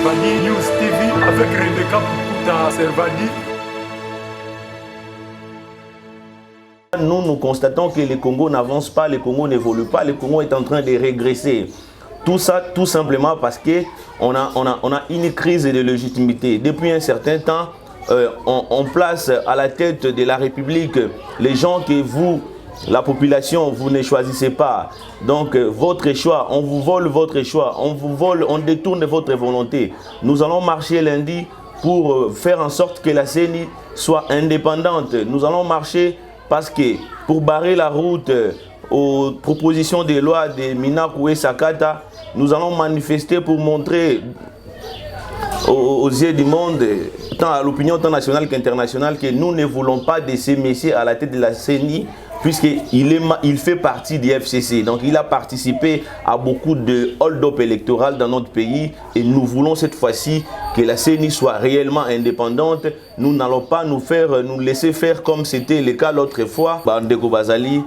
Servadi News TV avec Rebecca Pukuta Servadi. Nous constatons que le Congo n'avance pas, le Congo n'évolue pas, le Congo est en train de régresser. Tout ça, tout simplement parce qu'on a une crise de légitimité. Depuis un certain temps, on place à la tête de la République les gens que vous, la population, vous ne choisissez pas. Donc, votre choix, on vous vole votre choix, on vous vole, on détourne votre volonté. Nous allons marcher lundi pour faire en sorte que la CENI soit indépendante. Nous allons marcher parce que pour barrer la route aux propositions de loi de Minakou et Sakata, nous allons manifester pour montrer aux yeux du monde, tant à l'opinion tant nationale qu'internationale, que nous ne voulons pas de ces messieurs à la tête de la CENI, puisqu'il fait partie du FCC. Donc il a participé à beaucoup de hold-up électoral dans notre pays et nous voulons cette fois-ci que la CENI soit réellement indépendante. Nous n'allons pas nous laisser faire comme c'était le cas l'autre fois. Ndeko Bazali,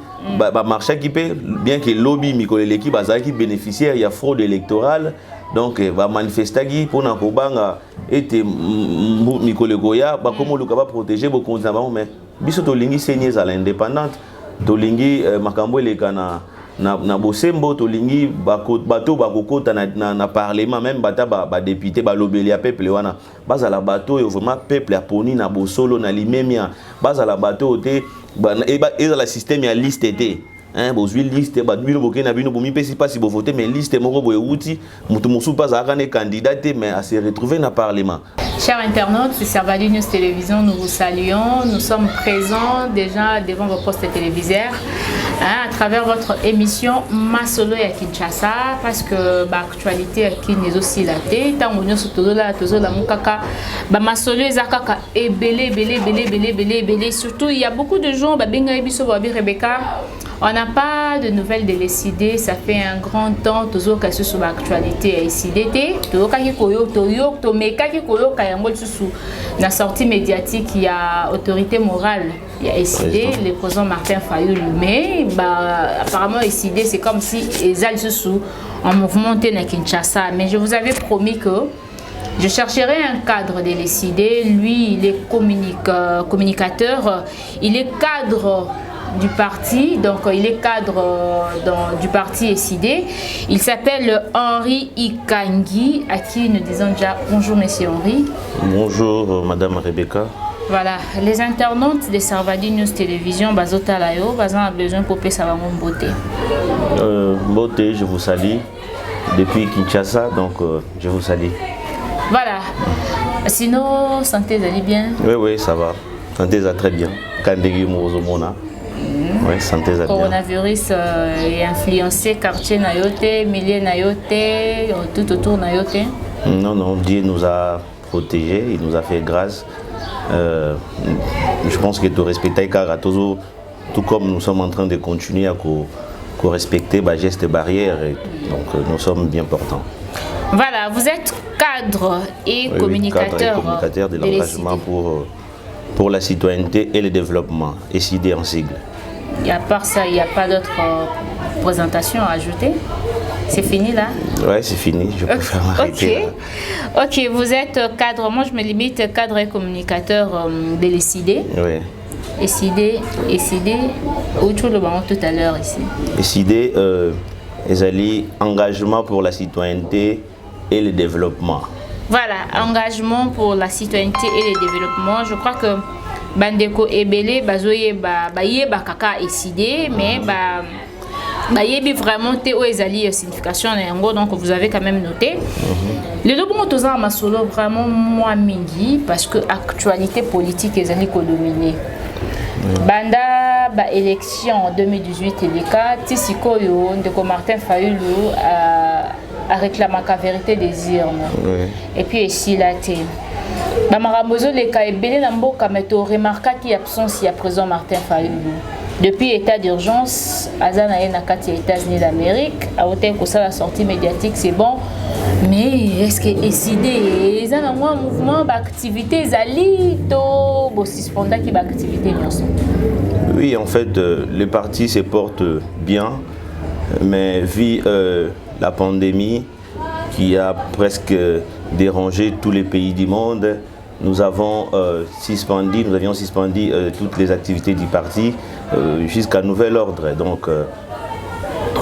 marché qui paie, bien que lobby Mikoleleki Bazali qui bénéficiaire, il y a fraude électorale. Donc, va manifester pour Nakobanga et Mikolegoya, comment le va protéger vos condamnations. Mais biso tolingi saigner à l'indépendante, tolingi makambo lekana na bosembo, tolingi bato bakokota na parlement, même bata ba député ba lobeli ya peuple wana. Baza la bato et vraiment peuple a poni na bosolo na limemia. Baza la bato te et dans le système ya liste était. Bozwi liste badbino bokena bino bomi pesi pas si vous votez mais liste moko boye outi mutu musu pas akane candidat mais à se retrouver dans le parlement. Chers internautes, c'est Servadi News Télévision, nous vous saluons. Nous sommes présents déjà devant vos postes téléviseurs à travers votre émission Masolo ya Kinshasa parce que l'actualité qui n'est aussi la tête. Tant on est tout là, tout là, mukaka, Masolo ezakaka et belé. Surtout il y a beaucoup de gens, benga ebiso babi Rebecca. On n'a pas de nouvelles de l'ECD, ça fait un grand temps, toujours que ce soit l'actualité à ECDT, toujours la sortie médiatique, il y a autorité morale, il y a ECD, le président Martin Fayulu, mais apparemment ECD c'est comme si ils allaient sous en mouvement à Kinshasa, mais je vous avais promis que je chercherai un cadre de l'ECD, lui il est communicateur, il est cadre du parti, donc il est cadre du parti ECD. Il s'appelle Henri Ikangi, à qui nous disons déjà bonjour monsieur Henri. Bonjour madame Rebecca. Voilà, les internautes de Servadi News Télévision, Bazota Layo, Bazan a besoin pour payer sa beauté. Beauté, je vous salue depuis Kinshasa, donc je vous salue. Voilà, sinon santé allez bien? Oui, ça va, santé va très bien. Kandegi Mozomona. Oui, santé à bien. Coronavirus est influencé quartier Nayote, milliers Nayote, tout autour Nayote. Non, Dieu nous a protégés, il nous a fait grâce. Je pense que tu respectes car tout comme nous sommes en train de continuer à respecter les gestes barrières, donc nous sommes bien portants. Voilà, vous êtes cadre et communicateur, cadre de l'engagement pour la citoyenneté et le développement, ECD en sigle. Et à part ça, il n'y a pas d'autres présentations à ajouter? C'est fini là? Oui, c'est fini, je préfère m'arrêter. Ok, vous êtes cadre, moi je me limite cadre et communicateur de l'ECD. Oui. ECD, où tu le vois tout à l'heure ici? ECD, engagement pour la citoyenneté et le développement. Voilà, engagement pour la citoyenneté et le développement. Je crois que Bandeko Ebele, Bazoye, Kaka ECD, mais Bayebi vraiment Théo Ezali signification donc vous avez quand même noté. Les deux bons tous ma solo vraiment moi mingi parce que actualité politique Ezali dominé. Banda élection en 2018 et les cas Tisikoyo Ndeko Martin Fayulu a réclamé la vérité des urnes. Et puis ici là Bamarabozo les cas ebele na mboka meto remarqua qu'il y a absence il y a présent Martin Fayulu. Depuis état d'urgence, Azana et Nakati États-Unis d'Amérique, à hauteur que ça la sortie médiatique c'est bon, mais est-ce que ECD ils ont un mouvement d'activité zali to suspenda qui d'activité Oui, en fait, le parti se porte bien, mais vu la pandémie qui a presque déranger tous les pays du monde. Nous avions suspendu toutes les activités du parti jusqu'à nouvel ordre. Donc,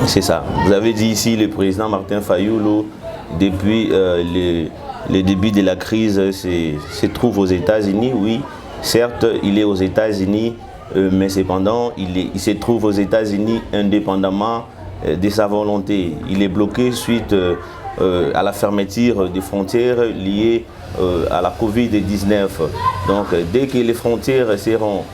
c'est ça. Vous avez dit ici, le président Martin Fayulu, depuis le début de la crise, se trouve aux États-Unis. Oui, certes, il est aux États-Unis, mais cependant, il se trouve aux États-Unis indépendamment de sa volonté. Il est bloqué suite à la fermeture des frontières liées à la Covid-19. Donc, dès que les frontières seront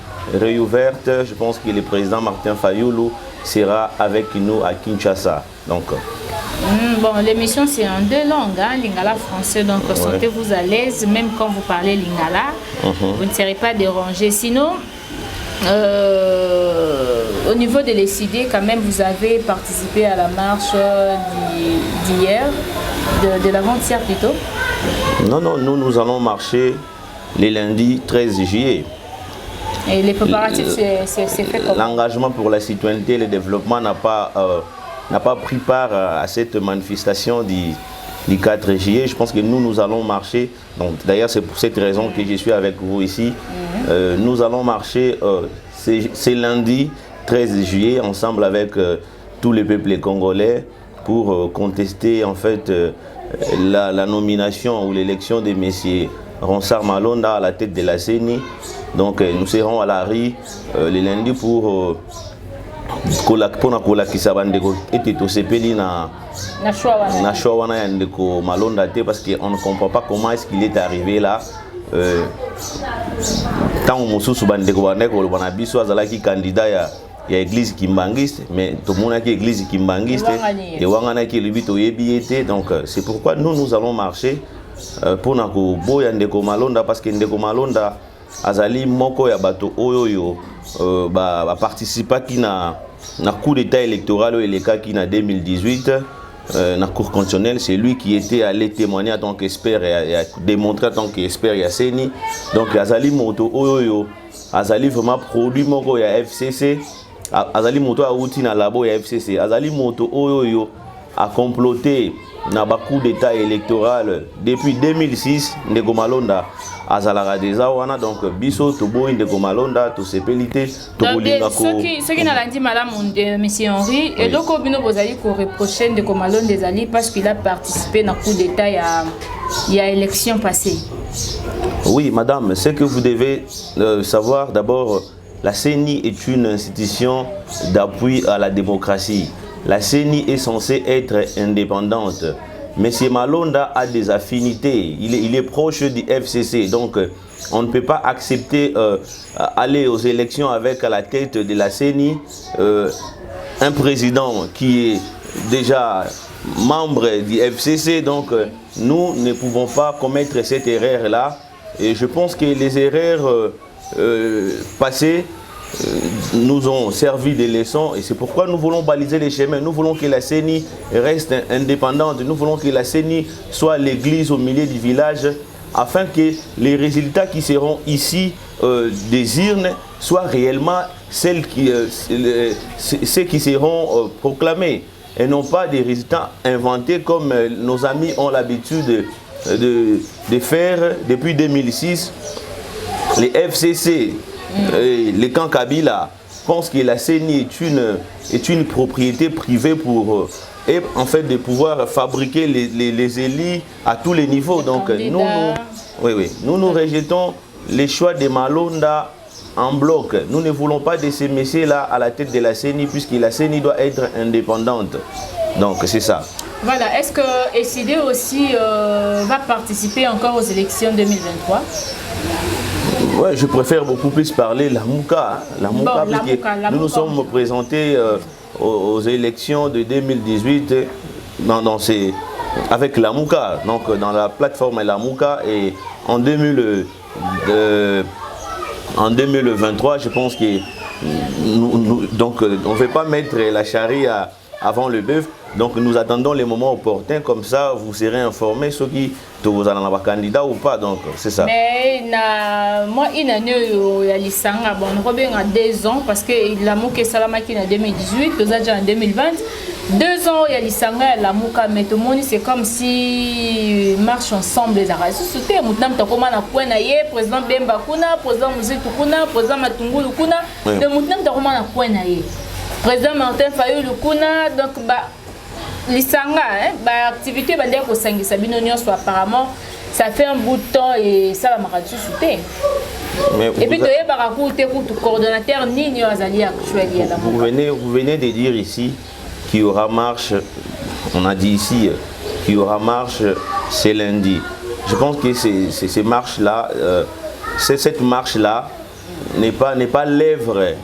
réouvertes, je pense que le président Martin Fayulu sera avec nous à Kinshasa. Donc, bon, l'émission c'est en 2 langues, hein, lingala français, donc sentez-vous à l'aise, même quand vous parlez lingala, vous ne serez pas dérangé. Sinon, au niveau de l'ECD, quand même, vous avez participé à la marche d'hier, de l'avant-hier plutôt. Non, nous allons marcher les lundis 13 juillet. Et les préparatifs, c'est fait comment? L'engagement pour la citoyenneté et le développement n'a pas pris part à cette manifestation du 4 juillet. Je pense que nous allons marcher. D'ailleurs, c'est pour cette raison que je suis avec vous ici. Nous allons marcher c'est lundi 13 juillet ensemble avec tous les peuples congolais pour contester en fait la nomination ou l'élection de M. Ronsard Malonda à la tête de la CENI. Donc nous serons à la rue le lundi pour parce qu'on ne comprend pas comment est-ce qu'il est arrivé là. Tant que candidat il y a l'église kimbangiste, mais tout le monde a l'église kimbangiste. Donc c'est pourquoi nous allons marcher pour Boya Ndeko Malonda, parce que Ndeko Malonda azali moko ya bato oyo participa qui na coup d'état électoral qui na 2018 na cour constitutionnelle. C'est lui qui était allé témoigner en tant qu'expert et démontrer en tant qu'expert ya CENI. Donc azali moto oyo azali vraiment produit moko ya FCC, azali moto a outi na labo ya FCC, azali moto oyo a comploté na ba coup d'état électoral depuis 2006. Ndeko Malonda azalaka déjà wana, donc biso toboyi Ndeko Malonda to sepelité to bolinga ko ce qui n'a lundi madame monsieur Henri et donc bino bozali ko reprocher Ndeko Malonda ezali parce qu'il a participé na coup d'état il y a élection passée. Oui madame, ce que vous devez savoir d'abord, la CENI est une institution d'appui à la démocratie. La CENI est censée être indépendante. Monsieur Malonda a des affinités, il est proche du FCC, donc on ne peut pas accepter aller aux élections avec à la tête de la CENI un président qui est déjà membre du FCC. Donc nous ne pouvons pas commettre cette erreur-là, et je pense que les erreurs passées nous ont servi de leçons, et c'est pourquoi nous voulons baliser les chemins. Nous voulons que la CENI reste indépendante, nous voulons que la CENI soit l'église au milieu du village, afin que les résultats qui seront ici des urnes soient réellement ceux qui seront proclamés, et non pas des résultats inventés comme nos amis ont l'habitude de faire depuis 2006. Les FCC, les camps Kabila pensent que la CENI est une propriété privée pour en fait de pouvoir fabriquer les élus à tous les niveaux. Donc nous rejetons les choix de Malonda en bloc. Nous ne voulons pas de ces messieurs-là à la tête de la CENI, puisque la CENI doit être indépendante. Donc c'est ça. Voilà, est-ce que ECD aussi va participer encore aux élections 2023? Ouais, je préfère beaucoup plus parler la Mouka. Nous nous sommes présentés aux élections de 2018 avec la Mouka, donc dans la plateforme la Mouka, et en 2023, je pense que donc on ne veut pas mettre la charrue avant le bœuf. Donc nous attendons les moments opportuns, comme ça vous serez informés ceux qui vous allez avoir candidat ou pas. Donc c'est ça. Mais moi il y a bon, on a 2 ans parce que la Mouké Salama qui est en 2018, nous avons en 2020. 2 ans, il y a l'Isanga et la Mouka, mais tout le monde, c'est comme si marche ensemble les arrêts. C'était maintenant, tu as comment on a point naïe, président Bemba Kuna, président Mouzetou Kuna, président Matungulu Kuna. Donc maintenant, tu as comment on a point naïe. Président Martin Fayulu Kuna, donc l'Isanga, activité, au Sangi Sabino soit apparemment, ça fait un bout de temps et ça va me sauter. Et puis, tu es coordonnateur Nini Azali actuel. Vous venez de dire ici qu'il y aura marche, on a dit ici qu'il y aura marche ce lundi. Je pense que ces marches-là, cette marche-là n'est pas l'œuvre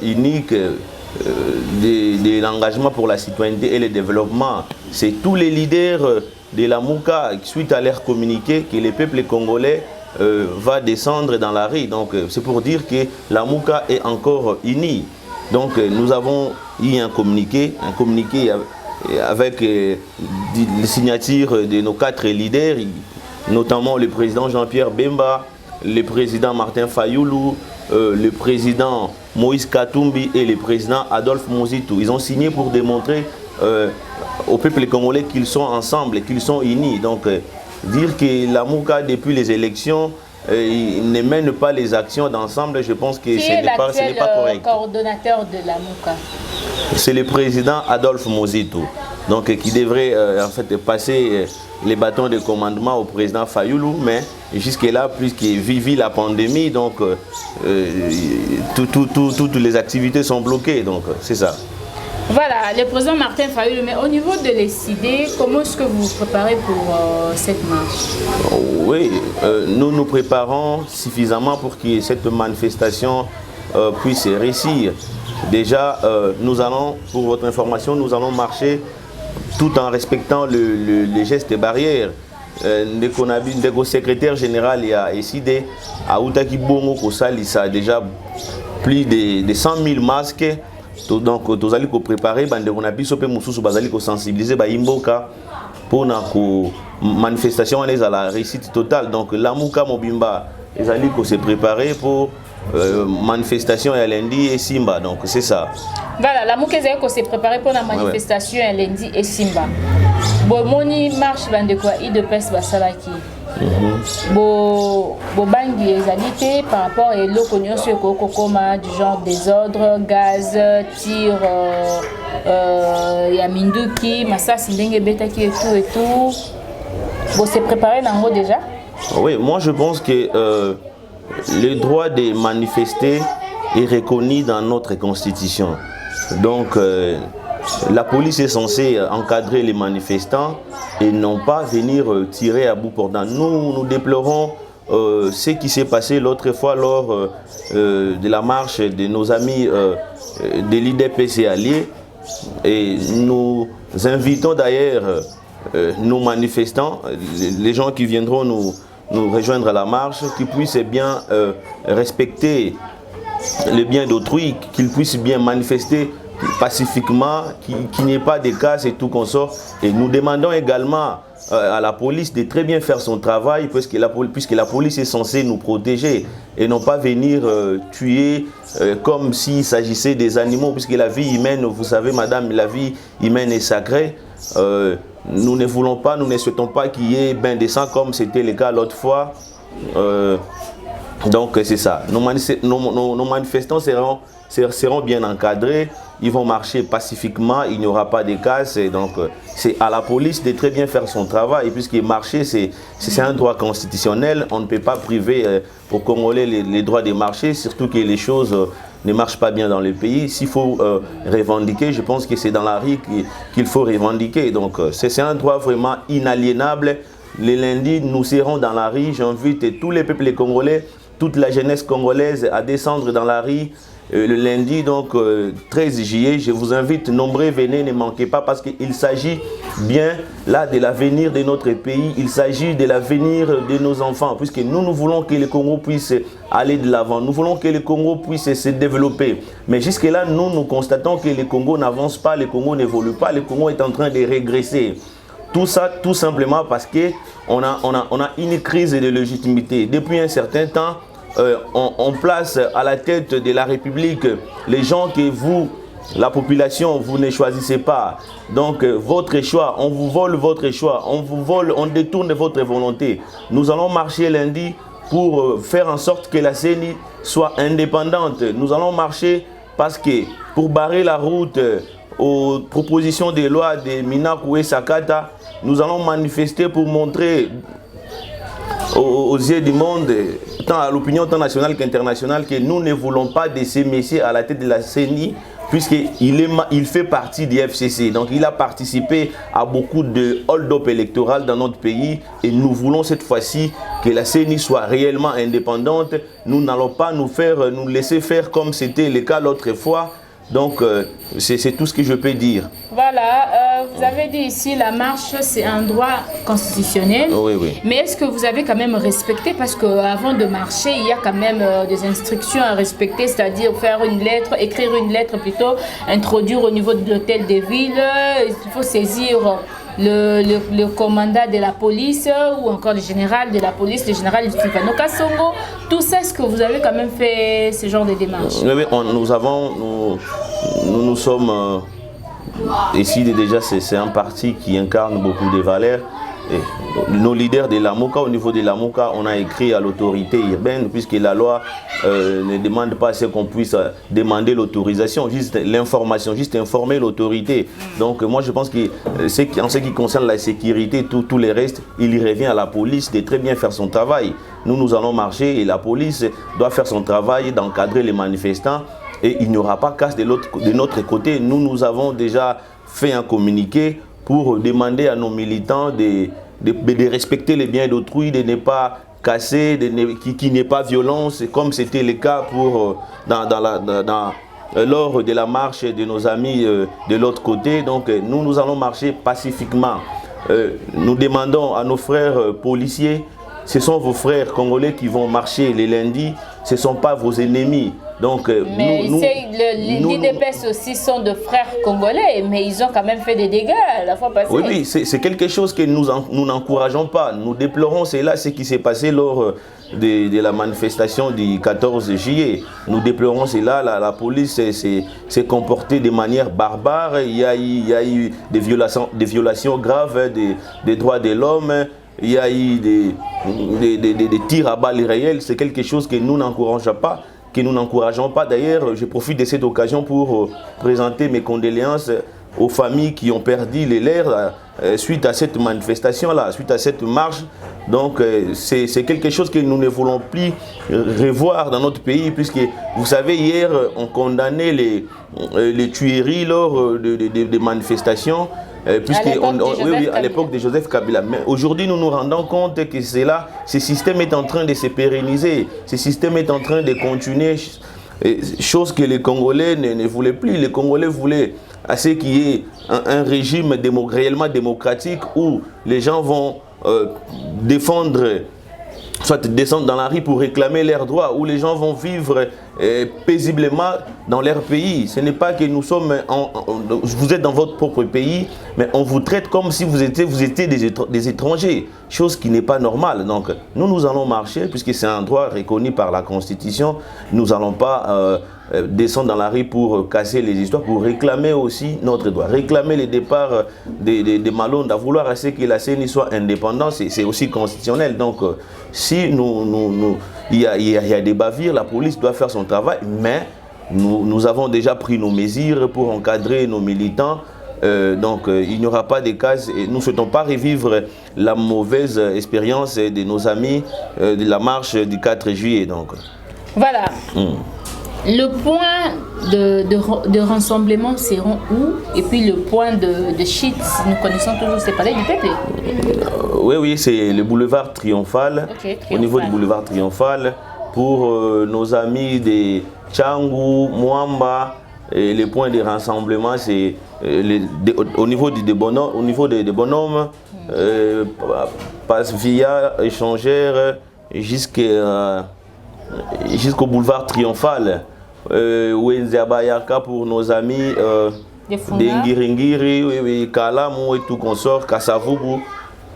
unique de l'engagement pour la citoyenneté et le développement. C'est tous les leaders de la Mouka, suite à leur communiqué, que le peuple congolais va descendre dans la rue. Donc c'est pour dire que la Mouka est encore unie. Donc nous avons eu un communiqué avec les signatures de nos 4 leaders, notamment le président Jean-Pierre Bemba, le président Martin Fayulu, le président Moïse Katumbi et le président Adolphe Mouzitou. Ils ont signé pour démontrer au peuple congolais qu'ils sont ensemble, qu'ils sont unis. Donc dire que la Mouka depuis les élections ne mène pas les actions d'ensemble, je pense que ce n'est pas correct. Coordonnateur de la Mouka? C'est le président Adolphe Mouzitou, donc qui devrait en fait passer les bâtons de commandement au président Fayulu, mais jusque-là, puisqu'il vit la pandémie, donc toutes les activités sont bloquées, donc c'est ça. Voilà, le président Martin Fayulu, mais au niveau de l'ECD, comment est-ce que vous vous préparez pour cette marche? Oui, nous nous préparons suffisamment pour que cette manifestation puisse réussir. Déjà, nous allons, pour votre information, nous allons marcher tout en respectant les gestes barrières. Le secrétaire général a décidé à Outaki Bongo Kosali, ça a déjà plus de 100 000 masques. Donc, nous allons préparer, nous allons sensibiliser pour la manifestation à la réussite totale. Donc, la Mouka Mobimba, nous allons se préparer pour manifestation à lundi et Simba. Donc, c'est ça. Voilà, la Mouka s'est préparée pour la manifestation à lundi et Simba. Bon, moni marche de quoi de presse basalaki. Bangi ezalité par rapport à l'oconion sur Kokoma du genre désordre, gaz, tir, Yaminduki, Massas Ndenge Betaki et tout. Bon, c'est préparé dans déjà? Oui, moi je pense que le droit de manifester est reconnu dans notre constitution. Donc la police est censée encadrer les manifestants et non pas venir tirer à bout portant. Nous déplorons ce qui s'est passé l'autre fois lors de la marche de nos amis de l'IDPC alliés. Et nous invitons d'ailleurs nos manifestants, les gens qui viendront nous rejoindre à la marche, qui puissent bien respecter le bien d'autrui, qu'ils puissent bien manifester pacifiquement, qu'il n'y ait pas de casse et tout consort. Et nous demandons également à la police de très bien faire son travail, puisque la police est censée nous protéger et non pas venir tuer comme s'il s'agissait des animaux, puisque la vie humaine, vous savez madame, la vie humaine est sacrée. Nous ne voulons pas, nous ne souhaitons pas qu'il y ait bain de sang comme c'était le cas l'autre fois. Donc c'est ça, nos manifestants seront bien encadrés, ils vont marcher pacifiquement, il n'y aura pas de casse. Donc c'est à la police de très bien faire son travail, puisque marcher c'est un droit constitutionnel, on ne peut pas priver aux Congolais les droits de marcher, surtout que les choses ne marchent pas bien dans le pays. S'il faut revendiquer, je pense que c'est dans la rue qu'il faut revendiquer. Donc c'est un droit vraiment inaliénable. Le lundi, nous serons dans la rue, j'invite tous les peuples congolais, toute la jeunesse congolaise à descendre dans la rue le lundi, donc 13 juillet. Je vous invite, nombreux, venez, ne manquez pas, parce qu'il s'agit bien là de l'avenir de notre pays, il s'agit de l'avenir de nos enfants, puisque nous voulons que le Congo puisse aller de l'avant, nous voulons que le Congo puisse se développer. Mais jusque-là, nous constatons que le Congo n'avance pas, le Congo n'évolue pas, le Congo est en train de régresser. Tout ça, tout simplement parce qu'on a une crise de légitimité. Depuis un certain temps, on place à la tête de la République les gens que vous la population, vous ne choisissez pas. Donc, votre choix, on vous vole votre choix, on vous vole, on détourne votre volonté. Nous allons marcher lundi pour faire en sorte que la CENI soit indépendante. Nous allons marcher parce que pour barrer la route aux propositions de loi de Minakou et Sakata, nous allons manifester pour montrer aux yeux du monde, tant à l'opinion tant nationale qu'internationale, que nous ne voulons pas de ces messieurs à la tête de la CENI, puisqu'il fait partie du FCC. Donc il a participé à beaucoup de hold-up électoral dans notre pays et nous voulons cette fois-ci que la CENI soit réellement indépendante. Nous n'allons pas nous laisser faire comme c'était le cas l'autre fois. Donc c'est tout ce que je peux dire. Voilà, vous avez dit ici la marche c'est un droit constitutionnel. Oui, oui. Mais est-ce que vous avez quand même respecté, parce qu'avant de marcher, il y a quand même des instructions à respecter, c'est-à-dire faire une lettre, écrire une lettre plutôt, introduire au niveau de l'hôtel de ville, il faut saisir le commandant de la police ou encore le général de la police, le général Stéphano Kassongo. Tout ça, est-ce que vous avez quand même fait ce genre de démarches? Oui, nous sommes ici déjà, c'est un parti qui incarne beaucoup de valeurs. Et nos leaders de l'AMOCA, au niveau de l'AMOCA, on a écrit à l'autorité urbaine, puisque la loi ne demande pas à ce qu'on puisse demander l'autorisation, juste l'information, juste informer l'autorité. Donc moi je pense que en ce qui concerne la sécurité, tout le reste, il revient à la police de très bien faire son travail. Nous allons marcher et la police doit faire son travail d'encadrer les manifestants. Et il n'y aura pas casse de notre côté. Nous avons déjà fait un communiqué pour demander à nos militants de respecter les biens d'autrui, de ne pas casser, qu'il n'y ait pas violence, comme c'était le cas lors de la marche de nos amis de l'autre côté. Donc nous allons marcher pacifiquement. Nous demandons à nos frères policiers, ce sont vos frères congolais qui vont marcher les lundis, ce ne sont pas vos ennemis. Donc, mais les DPS aussi sont de frères congolais, mais ils ont quand même fait des dégâts la fois passée. Oui, c'est quelque chose que nous n'encourageons pas. Nous déplorons ce qui s'est passé lors de la manifestation du 14 juillet. Nous déplorons cela. La police s'est comportée de manière barbare. Il y a eu des violations graves des droits de l'homme. Il y a eu des tirs à balles réelles. C'est quelque chose que nous n'encourageons pas. D'ailleurs, je profite de cette occasion pour présenter mes condoléances aux familles qui ont perdu les leurs suite à cette manifestation-là, suite à cette marche. Donc, c'est quelque chose que nous ne voulons plus revoir dans notre pays, puisque, vous savez, hier, on condamnait les tueries lors des manifestations. À l'époque de Joseph Kabila. Mais aujourd'hui, nous nous rendons compte que ce système est en train de se pérenniser. Ce système est en train de continuer, chose que les Congolais ne voulaient plus. Les Congolais voulaient à ce qu'il y ait un régime réellement démocratique où les gens vont soit descendre dans la rue pour réclamer leurs droits, où les gens vont vivre paisiblement dans leur pays. Ce n'est pas que vous êtes dans votre propre pays, mais on vous traite comme si vous étiez des étrangers, chose qui n'est pas normale. Donc nous allons marcher, puisque c'est un droit reconnu par la Constitution. Nous n'allons pas descendre dans la rue pour casser les histoires, pour réclamer aussi notre droit, réclamer le départ des Malonda, vouloir à ce que la CENI soit indépendante, c'est aussi constitutionnel. Donc si il y a des bavures, la police doit faire son travail, mais nous avons déjà pris nos mesures pour encadrer nos militants. Donc il n'y aura pas de cases et nous ne souhaitons pas revivre la mauvaise expérience de nos amis de la marche du 4 juillet. Donc. Voilà. Le point de rassemblement seront où? Et puis le point de chute, nous connaissons toujours ces palais du peuple. Oui, c'est le boulevard Triomphal. Okay, Triomphal. Au niveau du boulevard Triomphal, pour nos amis de Tchangou, Mwamba, et les points de rassemblement, c'est au niveau des bonhommes, passe via échangeur jusqu'au boulevard Triomphal. Wenzabayaka pour nos amis de Ngiringiri, Kalamu et tout consort, Kassavubu.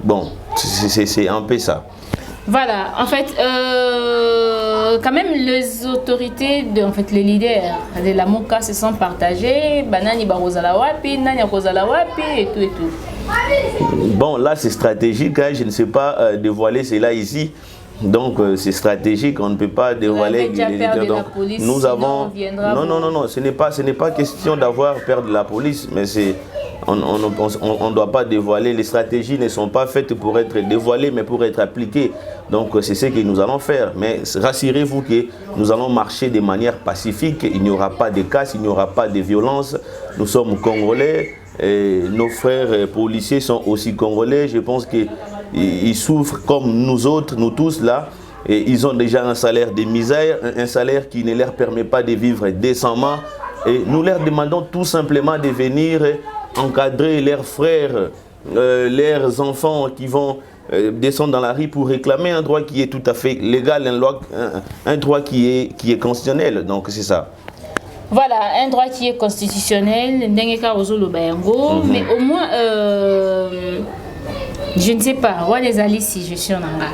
Bon, c'est un peu ça. Voilà, en fait, quand même, les autorités, en fait, les leaders de la MOCA se sont partagés. Banani Barozala Wapi, Nani Rozala Wapi, et tout et tout. Bon, là, c'est stratégique. Hein, je ne sais pas dévoiler cela ici. Donc, c'est stratégique. On ne peut pas dévoiler les leaders. Donc, nous avons. Non. Ce n'est pas question d'avoir peur de la police, mais c'est. On ne doit pas dévoiler. Les stratégies ne sont pas faites pour être dévoilées, mais pour être appliquées. Donc, c'est ce que nous allons faire. Mais rassurez-vous que nous allons marcher de manière pacifique. Il n'y aura pas de casse, il n'y aura pas de violence. Nous sommes Congolais. Et nos frères policiers sont aussi Congolais. Je pense qu'ils souffrent comme nous autres, nous tous là. Et ils ont déjà un salaire de misère, un salaire qui ne leur permet pas de vivre décemment. Et nous leur demandons tout simplement de venir encadrer leurs frères, leurs enfants qui vont descendre dans la rue pour réclamer un droit qui est tout à fait légal, un droit qui est constitutionnel. Donc c'est ça. Voilà, un droit qui est constitutionnel, mais au moins, je ne sais pas, roi des alliés si je suis en Anga.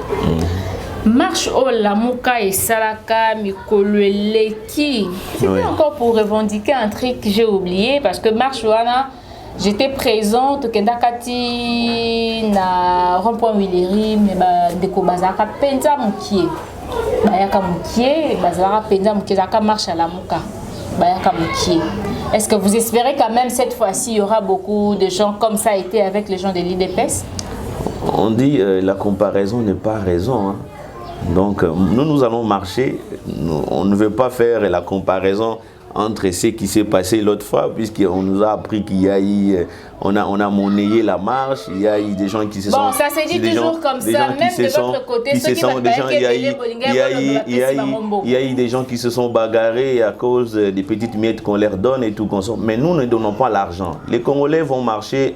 Marche au Lamuka et Salaka, Mikoleleki. C'était encore pour revendiquer un truc que j'ai oublié, parce que Marche Wana, j'étais présente, Kendakati na rond-point Willery, mais deko bazaka penza mukie. Bayaka mukie, bazaka penza mukie, zaka marche à Lamuka. Bayaka mukie. Est-ce que vous espérez quand même cette fois-ci, il y aura beaucoup de gens comme ça a été avec les gens de l'IDPS? On dit la comparaison n'est pas raison. Hein. Donc nous allons marcher. On ne veut pas faire la comparaison entre ce qui s'est passé l'autre fois, puisqu'on nous a appris qu'il y a eu, on a monnayé la marche, il y a eu des gens qui se sont... Bon, ça s'est dit toujours comme ça, même de votre côté, ceux qui veulent pas il y a eu des gens qui se sont bagarrés à cause des petites miettes qu'on leur donne et tout. Mais nous ne donnons pas l'argent. Les Congolais vont marcher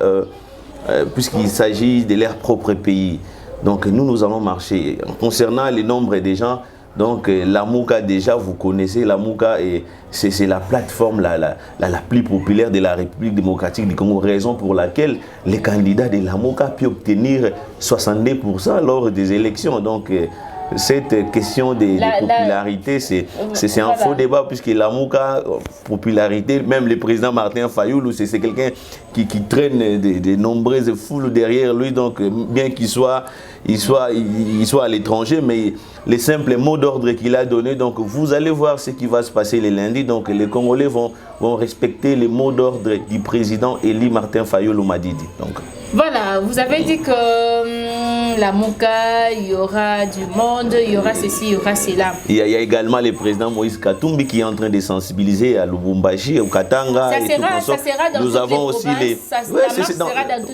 puisqu'il s'agit de leur propre pays. Donc nous allons marcher. Concernant le nombre des gens, donc la MOCA déjà, vous connaissez, la MOCA, c'est la plateforme la plus populaire de la République démocratique du Congo, raison pour laquelle les candidats de la MOCA peuvent obtenir 62% lors des élections. Donc cette question de popularité, c'est un faux débat, puisque la MOCA, popularité, même le président Martin Fayoulou, c'est quelqu'un qui traîne de nombreuses foules derrière lui, donc bien qu'il soit à l'étranger, mais les simples mots d'ordre qu'il a donnés, donc vous allez voir ce qui va se passer le lundi. Donc les Congolais vont respecter les mots d'ordre du président élu Martin Fayoulou Madidi. Donc voilà, vous avez dit que la MOCA, il y aura du monde, il y aura ceci, il y aura cela. Il y a également le président Moïse Katumbi qui est en train de sensibiliser à Lubumbashi, au Katanga. Ça sera dans nous avons aussi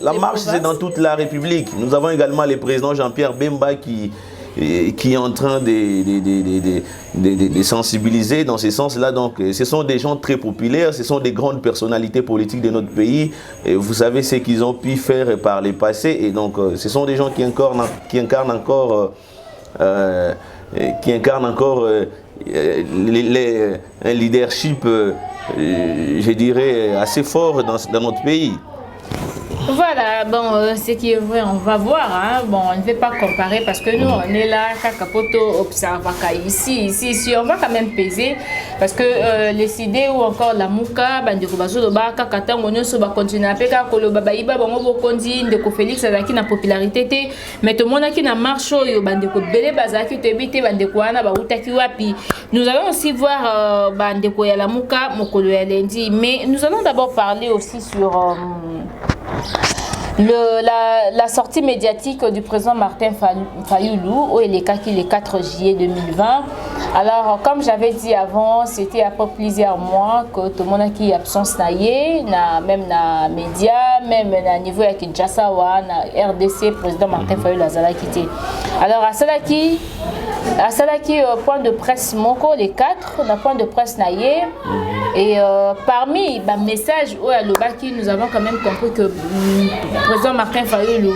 la marche, c'est dans toute la République. Nous avons également le président Jean-Pierre Bemba qui est en train de sensibiliser dans ce sens-là. Donc, ce sont des gens très populaires, ce sont des grandes personnalités politiques de notre pays. Et vous savez ce qu'ils ont pu faire par le passé. Et donc, ce sont des gens qui incarnent encore un leadership, je dirais, assez fort dans notre pays. Voilà, bon, ce qui est vrai, on va voir. Hein. Bon, on ne veut pas comparer parce que nous, on est là, Kakapoto, Observaka, ici, on va quand même peser. Parce que les idées ou encore la MOCA, Bandeko Bazoloba, Kakata, Monyoso, va continuer à péka, Koloba Baïba, Bango Kondi, Ndeko Félix, Azaki, na popularité, mais tout le monde qui n'a marché, Bandeko Bele, Bazaki, Tebite, Bandeko Ana, Baoutaki Wapi. Nous allons aussi voir Bandeko Yala MOCA, Mokolo Yalendi, mais nous allons d'abord parler aussi sur. La sortie médiatique du président Martin Fayoulou au Eleka qui est le 4 juillet 2020. Alors, comme j'avais dit avant, c'était après plusieurs mois que tout le monde qui est absence même dans les médias, même au niveau de Kinshasa, na RDC, président Martin Fayoulou a quitté. Alors, à Salaki, point de presse Moko, les 4, on a point de presse naïe. Et parmi les messages où à l'Obaki, nous avons quand même compris que le président Martin Fayoulou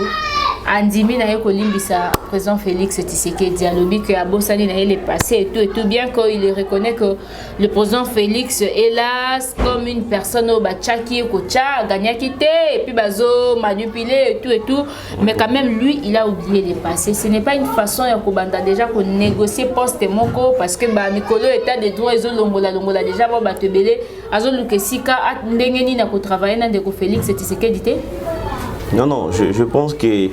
andimi na Kolimbisa, président Félix Tshisekedi alobi que Abosani na est passé et tout, bien qu'il reconnaît que le président Félix est là comme une personne au Bachaki Kocha, Ganyakite, et puis Bazo manipulé et tout, mais quand même lui il a oublié les passés. Ce n'est pas une façon ya kobanda déjà qu'on négocie poste moko parce que ba Mikolo état de droit ezo longola déjà ba batebele azo lukesika ndengeni na ko travailler na ndeko Félix Tshisekedi. Non, non, je pense que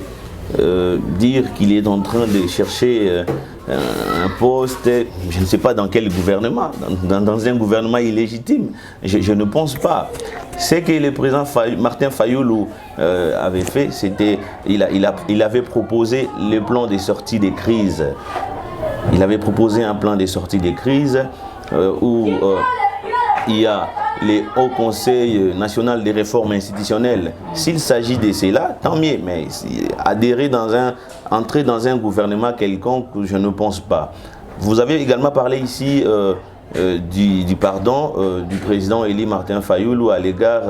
dire qu'il est en train de chercher un poste, je ne sais pas dans quel gouvernement, dans un gouvernement illégitime, je ne pense pas. Ce que le président Martin Fayulu avait fait, c'était il avait proposé le plan de sortie des crises. Il avait proposé un plan de sortie des crises où il y a les Hauts Conseils national des réformes institutionnelles. S'il s'agit de cela, tant mieux, mais entrer dans un gouvernement quelconque, je ne pense pas. Vous avez également parlé ici du pardon du président Eli Martin Fayulu à l'égard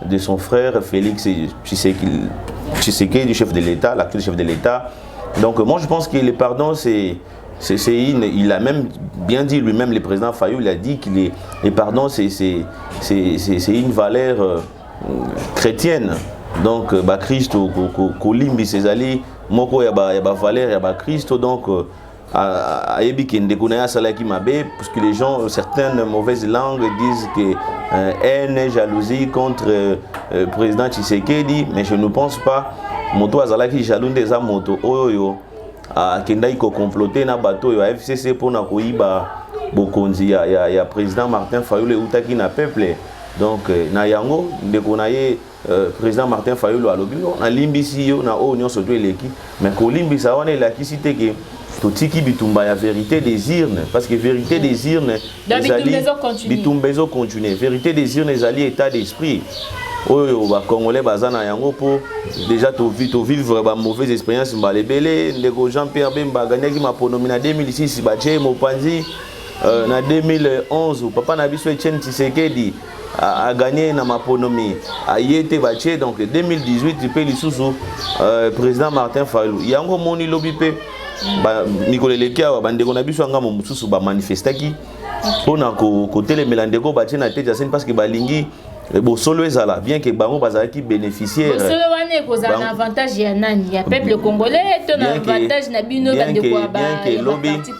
de son frère Félix Tshisekedi, du chef de l'État, l'actuel chef de l'État. Donc moi je pense que le pardon il a même bien dit lui-même, le président Fayulu, il a dit que les pardons c'est une valeur chrétienne. Donc Christ kolimbi ses alliés moko ya ba valeur ya ba Christ, donc parce que les gens, certaines mauvaises langues disent que haine, jalousie contre le président Tshisekedi, mais je ne pense pas. Moto azalaki jaloux des moto oyo kendai ko comploter na bateau ya FCC pour na koyiba bokonzi ya président Martin Fayulu utaki na peuple. Donc na yango ndeko na ye président Martin Fayulu alobi na limbisi yo na o nyonso to eleki, mais ko limbisa wana elakisi te ke totiki bitumba ya vérité des urnes, parce que vérité des urnes bitumbezo continue, vérité des urnes ezali état d'esprit. Oyo ba congolais bazana yango po déjà to vivre ba mauvaise expérience mbalebele ndeko Jean-Pierre Bemba gagné ma ponomi na 2006 ba Jay Mopanzi na 2011 papa na biso Etienne Tshisekedi a gagné na maponomi a yete ba Jay, donc 2018 pe lisusu président Martin Fayulu yango moni lobi pe ba Nicolas Lekia ba ndeko na biso ngamo mususu ba manifestaki pona ko telemela ndeko ba na tete scène parce que ba lingi bon solo ezala bien que bango bazalaki bénéficiaire solo wane ko za un avantage ya nani ya peuple congolais to na avantage na bino bande ko ba parti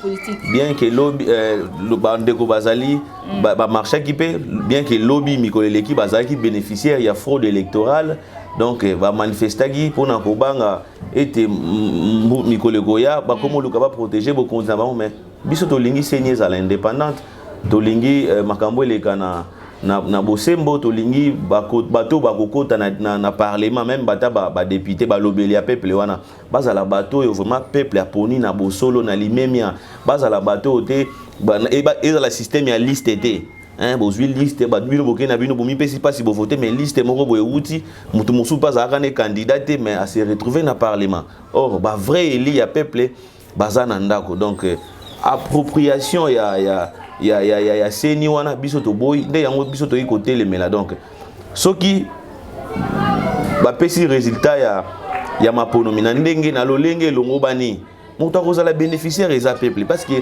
politique bien que lobby le bande ko bazali ba marché qui peut bien que lobby mikoleleki bazalaki bénéficiaire ya fraude électorale, donc va manifestaki pour na ko banga était mikolegoya ba comme luka ba protéger bo konza ba mais biso to lingi seigneur à l'indépendante to lingi makambo elekana na bosembo tolingi bato bakokota na parlement, même bata ba député ba lobeli ya peuple wana bazala bato yo vraiment peuple ya poni na bosolo na limemia bazala bato te ezala système ya liste te hein bozwi liste ba bino bokena bino bomi pesi pasi bo voter mais liste moko boye uti mutu mosu pas akane candidat mais à se retrouver na parlement. Or ba vrai eli ya peuple bazana ndako, donc appropriation ya seni wana biso to boy nde yango biso to ikote le mela, donc soki ba pesi résultat ya maponomi na ndenge na lolenge longo bani moto akozala bénéficiaire eza peuple, parce que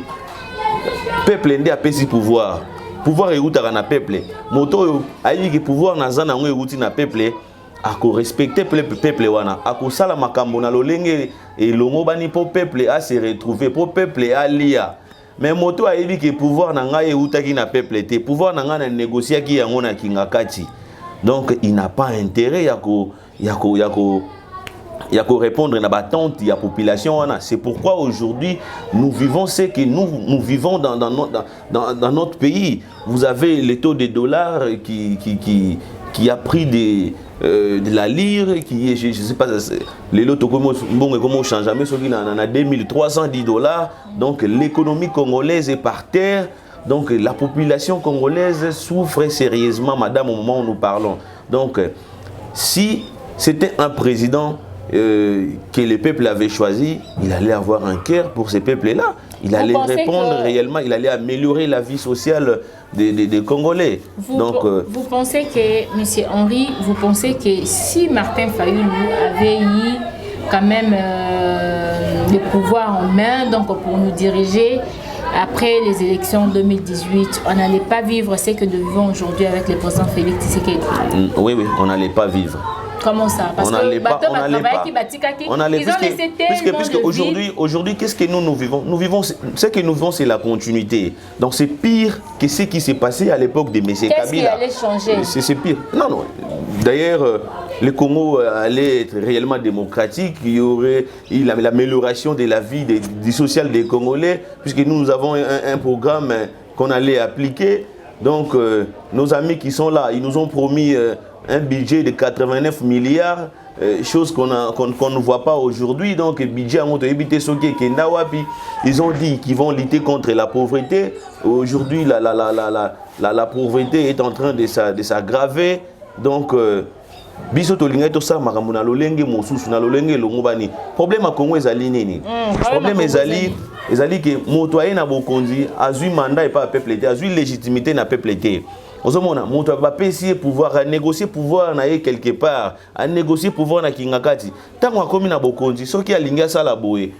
peuple nde apesi pouvoir eutaka na peuple moto ayiki pouvoir na zana ngo euti na peuple ako respecter peuple wana ako sala makambo na lolenge elongo bani po peuple a se retrouver po peuple a lia. Mais moto a dit que pouvoir n'a eutaki na peuple te pouvoir n'a négocier ki yango na kingakati, donc il n'a pas intérêt ya ko répondre na batante ya population wana. C'est pourquoi aujourd'hui nous vivons ce que nous vivons dans notre pays. Vous avez le taux de dollar qui a pris de la lire, qui est, je sais pas, les lots comment change, mais celui là on a 2310 $. Donc l'économie congolaise est par terre. Donc la population congolaise souffre sérieusement, madame, au moment où nous parlons. Donc si c'était un président que le peuple avait choisi, il allait avoir un cœur pour ces peuples-là. Il allait répondre réellement, il allait améliorer la vie sociale des Congolais. Vous pensez que, M. Henri, vous pensez que si Martin Fayulu avait eu quand même le pouvoir en main, donc pour nous diriger. Après les élections 2018, on n'allait pas vivre ce que nous vivons aujourd'hui avec le président Félix Tshisekedi. Oui, on n'allait pas vivre. Comment ça? Parce on n'allait pas. Puisque aujourd'hui, qu'est-ce que nous vivons? Ce que nous vivons, c'est la continuité. Donc c'est pire que ce qui s'est passé à l'époque de M. Kabila. Qu'est-ce qui allait changer? C'est pire. Non. D'ailleurs, le Congo allait être réellement démocratique. Il y aurait l'amélioration de la vie du social des Congolais, puisque nous avons un programme qu'on allait appliquer. Donc, nos amis qui sont là, ils nous ont promis un budget de 89 milliards, chose qu'on ne voit pas aujourd'hui. Donc, budget ils ont dit qu'ils vont lutter contre la pauvreté. Aujourd'hui, la pauvreté est en train de s'aggraver. Donc, problème à Congo problème ezali que motoye na bokonzi azui mandat et pas peuple été azui légitimité na peuple été ozomona moto ba pesi pouvoir à négocier pouvoir na quelque part à négocier pouvoir na kingakati tango akomi na bokonzi soki alinga sala boye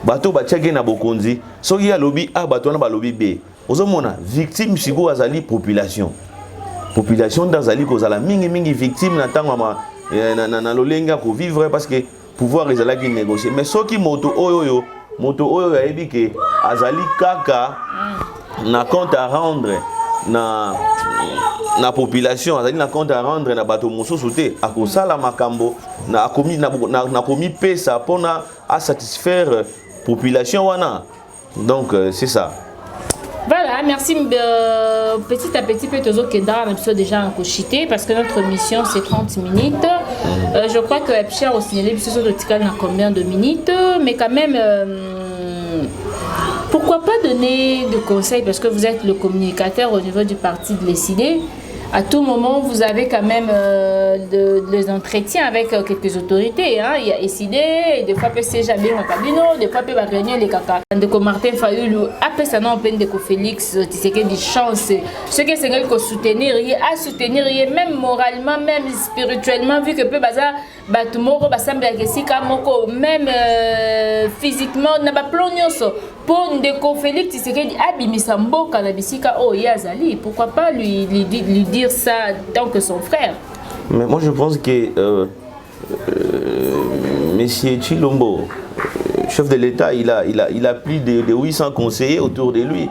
bato ba tcheke na bokonzi soki alobi a bato na balobi b ozomona victime siko azali population d'azali kozala mingi victime na tango na lolenga ko vivre parce que pouvoir ezalaki négocier mais soki moto oyo yayebi ke azali kaka na compte à rendre na population azali na compte à rendre na bato mosusu te akosala makambo na komi pesa pona à satisfaire population wana. Donc c'est ça. Voilà, merci. Petit à petit, peut-être que Dara a déjà encochité parce que notre mission c'est 30 minutes. Je crois que Epcher au signalé que ce soit combien de minutes, mais quand même, pourquoi pas donner de conseils parce que vous êtes le communicateur au niveau du parti de l'ECD. À tout moment, vous avez quand même des entretiens avec quelques autorités. Hein. Il y a ECD, des fois, c'est Jabé Makabino, des fois, il réunir les caca. De Martin Fayoulou, après ça, non, peine de Félix, tu sais qu'il y a des chances. Ce que c'est qu'elle soutenir, à soutenir, même moralement, même spirituellement, vu que peu bazar, batumoro, basambia kesika, moko, même physiquement, n'a pas plonioso. Pour Ndeko Félix, tu sais qu'il a bimisambo, kanabisika, oh, yazali. Pourquoi pas lui dire ça tant que son frère? Mais moi je pense que Monsieur Chilombo, chef de l'État, il a plus de 800 conseillers autour de lui.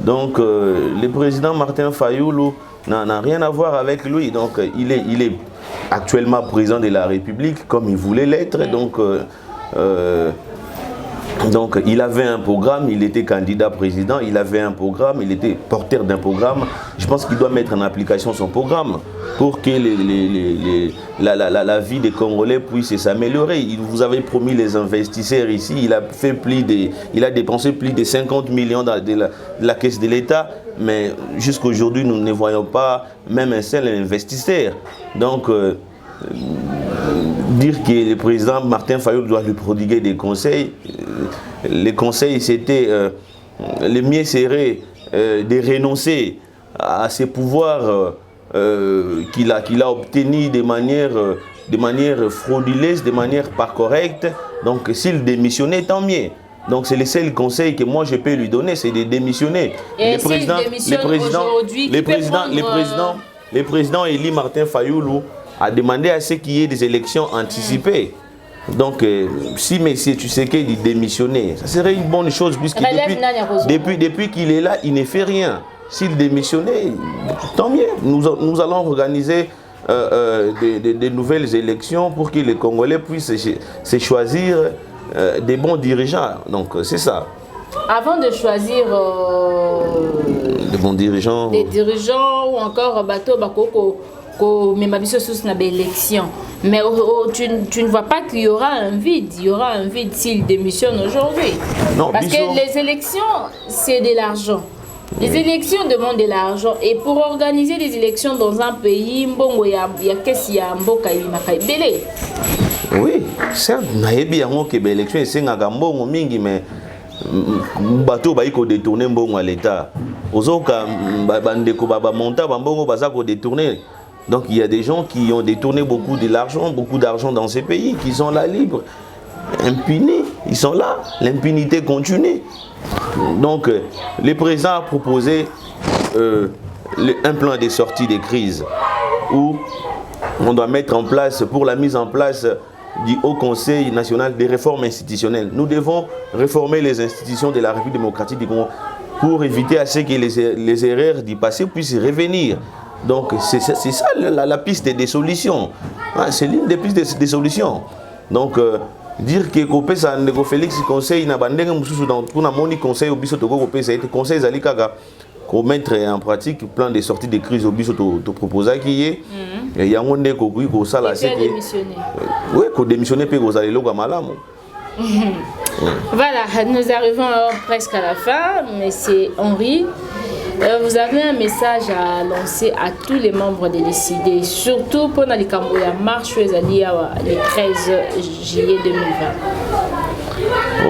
Donc le président Martin Fayoulou n'a rien à voir avec lui. Donc il est actuellement président de la République comme il voulait l'être. Donc il avait un programme, il était candidat président, il avait un programme, il était porteur d'un programme. Je pense qu'il doit mettre en application son programme pour que la vie des Congolais puisse s'améliorer. Il vous avait promis les investisseurs ici, il a dépensé plus de 50 millions de la caisse de l'État, mais jusqu'à aujourd'hui nous ne voyons pas même un seul investisseur. Donc dire que le président Martin Fayoulou doit lui prodiguer des conseils, les conseils c'était le mieux serait de renoncer à ses pouvoirs qu'il a obtenus de manière frauduleuse, de manière pas correcte. Donc s'il démissionnait, tant mieux. Donc c'est le seul conseil que moi je peux lui donner, c'est de démissionner. Et le président Élie Martin Fayoulou a demandé à ce qu'il y ait des élections anticipées. Donc, si M. Tshisekedi démissionnait, ça serait une bonne chose, puisque depuis qu'il est là, il ne fait rien. S'il démissionnait, tant mieux. Nous allons organiser des nouvelles élections pour que les Congolais puissent se choisir des bons dirigeants. Donc, c'est ça. Avant de choisir des bons dirigeants, des dirigeants ou encore bateau bakoko, mais élection. Mais tu ne vois pas qu'il y aura un vide. Il y aura un vide s'il démissionne aujourd'hui. Parce que les élections, c'est de l'argent. Les élections demandent de l'argent. Et pour organiser des élections dans un pays, il y a qu'est-ce qu'il y a un beau caïbélé. Oui, certes, il y a des élections et c'est un gambon mingi, mais bateau va détourner l'État. Ozoka bandeko baba monta bambongo bazako détourner. Donc il y a des gens qui ont détourné beaucoup d'argent dans ces pays, qui sont là libres, impunis, ils sont là, l'impunité continue. Donc le président a proposé un plan de sortie des crises où on doit mettre en place, pour la mise en place du Haut Conseil national des réformes institutionnelles. Nous devons réformer les institutions de la République démocratique du Congo pour éviter à ce que les erreurs du passé puissent revenir. Donc c'est ça la piste des solutions. C'est l'une des pistes des solutions. Donc dire que Kopé ça ne Félix conseil n'a pas pour la conseil au biso toko Kopé ça a été conseil zalikaga qu'on mettre en pratique le plan de sortie de crise au biso te proposer qui est et y a un neko qui ko ça là c'est que oui qu'on démissionner puis qu'on allait loga malamu. Voilà, nous arrivons presque à la fin, mais c'est Henri. Vous avez un message à lancer à tous les membres de l'ECD, surtout pour la marche le 13 juillet 2020.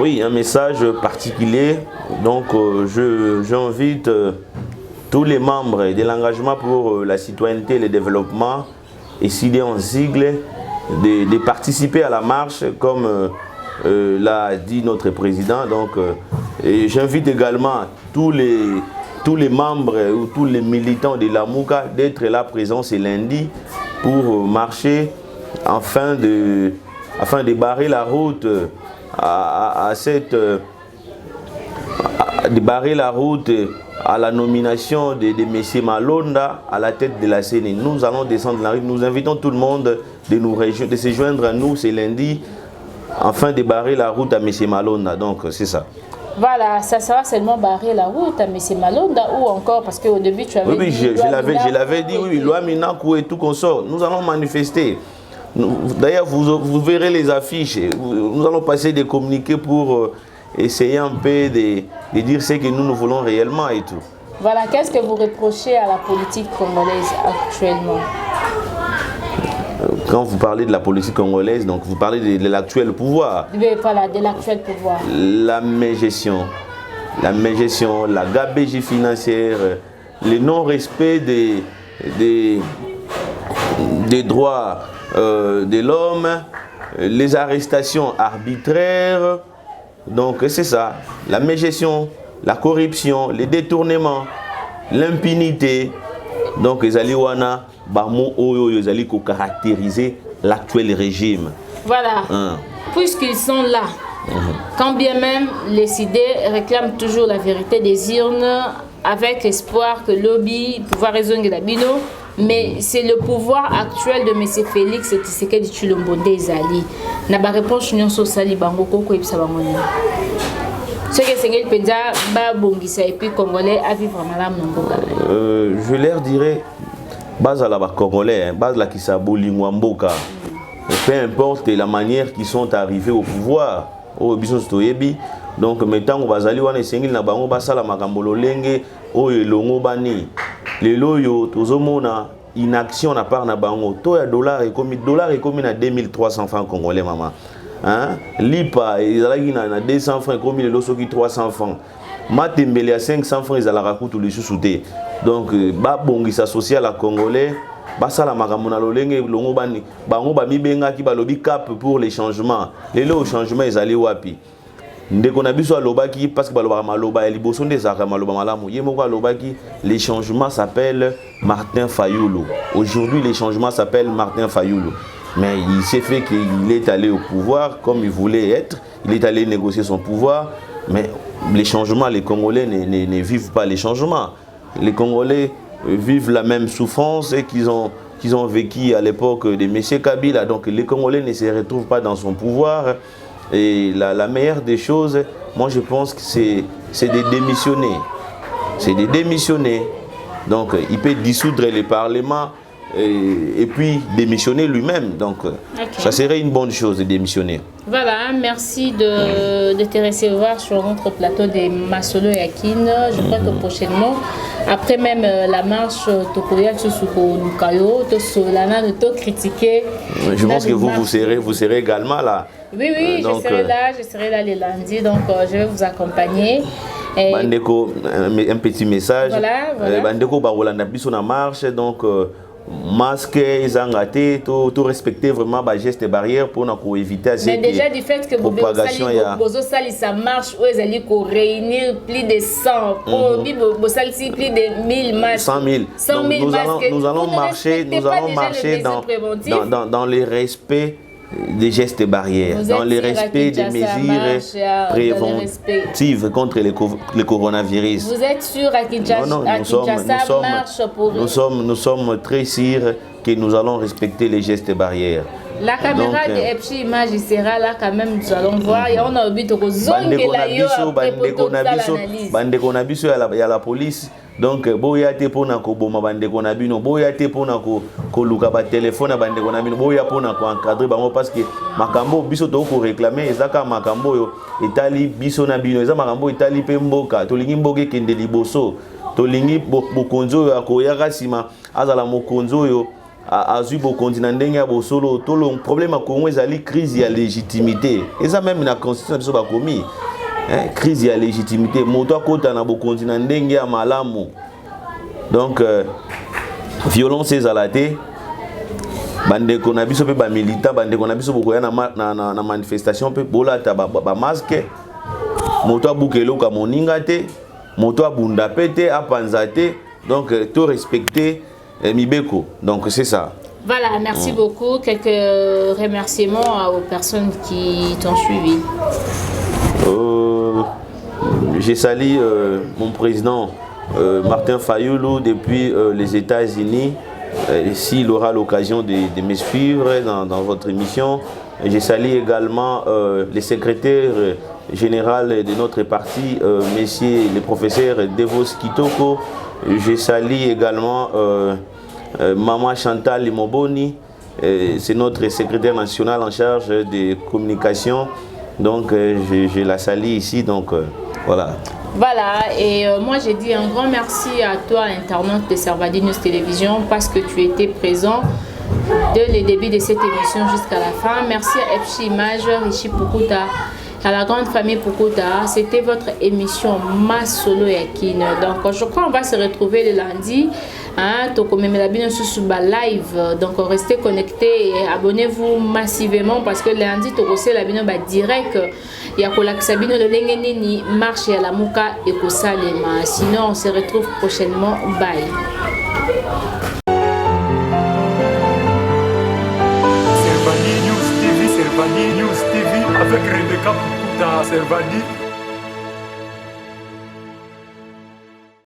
Oui, un message particulier. Donc, j'invite tous les membres de l'engagement pour la citoyenneté et le développement, ECD en sigle, de participer à la marche comme l'a dit notre président. Donc, j'invite également tous les membres ou tous les militants de la Mouka d'être là présents ce lundi pour marcher afin de barrer la route à la nomination de M. Malonda à la tête de la CENI. Nous allons descendre la rue. Nous invitons tout le monde de se joindre à nous ce lundi afin de barrer la route à M. Malonda. Donc c'est ça. Voilà, ça sera seulement barrer la route à M. Malonda ou encore parce qu'au début tu avais dit... Oui, je l'avais dit, oui, loi Minakou et tout consort. Nous allons manifester. D'ailleurs, vous verrez les affiches. Nous allons passer des communiqués pour essayer un peu de dire ce que nous voulons réellement et tout. Voilà, qu'est-ce que vous reprochez à la politique congolaise actuellement? Quand vous parlez de la politique congolaise, donc vous parlez de l'actuel pouvoir. Oui, voilà, de l'actuel pouvoir. La mégestion, la gabégie financière, le non-respect des droits de l'homme, les arrestations arbitraires. Donc c'est ça, la mégestion, la corruption, les détournements, l'impunité. Donc les aliwana ils ont caractérisé l'actuel régime. Voilà. Puisqu'ils sont là, quand bien même les idées réclament toujours la vérité des urnes, avec l'espoir que lobby pouvoir résoudre la bino, mais c'est le pouvoir actuel de M. Félix Tshisekedi Tshilombo Zali. Na ba réponse union sociale bango koko ebisa bangoni. Ce que c'est penza ba bongisa et puis congolais à vivre malamu mboka. Je leur dirais base à la congolais, base la qui s'abolingwa mboka. Peu importe la manière qu'ils sont arrivés au pouvoir, au business toyebi. Donc maintenant on va aller wana sengil na bango basala makambo lolenge o elongo bani. Les loyo tozomona inaction na part na bango to ya dollar et comme na 2300 francs congolais maman. Hein? Lipa ezalaki na 200 francs comme le losoki 300 francs. Matembele à 500 francs ezalaka kutu le sous-souté. Donc ba bongisa social à congolais basala makambo na lolenge longo bani bango ba mibenga ki balobi cap pour les changements. Lelo changement ezali wapi? Ndeko na biso alobaki parce que baloba maloba ya liboso ndezaka maloba malamu ye moko alobaki les changements s'appellent Martin Fayulu. Aujourd'hui les changements s'appellent Martin Fayulu. Mais il s'est fait qu'il est allé au pouvoir comme il voulait être, il est allé négocier son pouvoir, mais les changements, les Congolais ne vivent pas les changements. Les Congolais vivent la même souffrance et qu'ils ont vécu à l'époque de M. Kabila. Donc les Congolais ne se retrouvent pas dans son pouvoir. Et la meilleure des choses, moi je pense que c'est de démissionner. C'est de démissionner. Donc il peut dissoudre le Parlement et puis démissionner lui-même. Donc ça serait une bonne chose de démissionner. Voilà, merci de te recevoir sur notre plateau de Masolo et Akine. Je crois que prochainement, après même la marche Tokoya Tsusuko Nukayo, Tosolana, nous critiquer. Je pense que vous serez également là. Oui, donc, je serai là les lundis, donc je vais vous accompagner. Bandeko, un petit message. Voilà. Bandeko Barolanda Biso na marche, donc masque ezangate tout respecter vraiment les gestes et barrières pour éviter mais déjà du fait que propagation ça marche où ils réunir plus de 100 plus de 1000 masques 100 000 nous allons marcher dans le respect des gestes et barrières, dans le respect des mesures préventives contre le coronavirus. Vous êtes sûr à Kinshasa marche pour... Nous sommes très sûrs que nous allons respecter les gestes et barrières. La caméra de Epchi Image sera là quand même, nous allons voir. Et on a oublié de il y a la police. Donc, boya te pona ko boma bande ko na bino, boya te pona ko luka ba téléphone bande ko na bino, boya pona ko encadrer bango parce que makambo biso to ko réclamer ezaka makambo yo etali biso na bino, ezaka makambo etali pe mboka, to lingi mboke kende liboso, to lingi bokonzo yo akoyaka sima azala mokonzo yo azui bokonzi na ndenge ya bosolo, to le problème a Congo ezali crise ya légitimité. Eza même na constitution biso ba komi. Crise de légitimité, moto kota na bokonzi na ndenge ya malamu. Donc violence ezalate bande ko na biso pe ba militant bande ko na biso bokoya na manifestation pe bolata ba masque moto abukelo ka moninga te moto abunda pete apanza te donc tout respecter mibeko. Donc c'est ça. Voilà, merci beaucoup. Quelques remerciements aux personnes qui t'ont suivi. Je salue mon président Martin Fayoulou depuis les États-Unis. S'il aura l'occasion de me suivre dans votre émission. Je salue également le secrétaire général de notre parti, monsieur le professeur Devos Kitoko. Je salue également Maman Chantal Limoboni. C'est notre secrétaire national en charge des communications. Donc je la salue ici. Donc voilà. Voilà, et moi j'ai dit un grand merci à toi, internaute de Servadi News Télévision, parce que tu étais présent dès le début de cette émission jusqu'à la fin. Merci à Epchi Image, Rishi Pukuta, à la grande famille Pukuta. C'était votre émission Ma Solo Yakin. Donc je crois qu'on va se retrouver le lundi. Live, donc restez connectés et abonnez-vous massivement parce que lundi tu la bino direct il y a Sabino le Lengenini marche à la Muka et Kosalema. Sinon on se retrouve prochainement. Bye. Servadi News TV avec Rebecca Pukuta Servadi.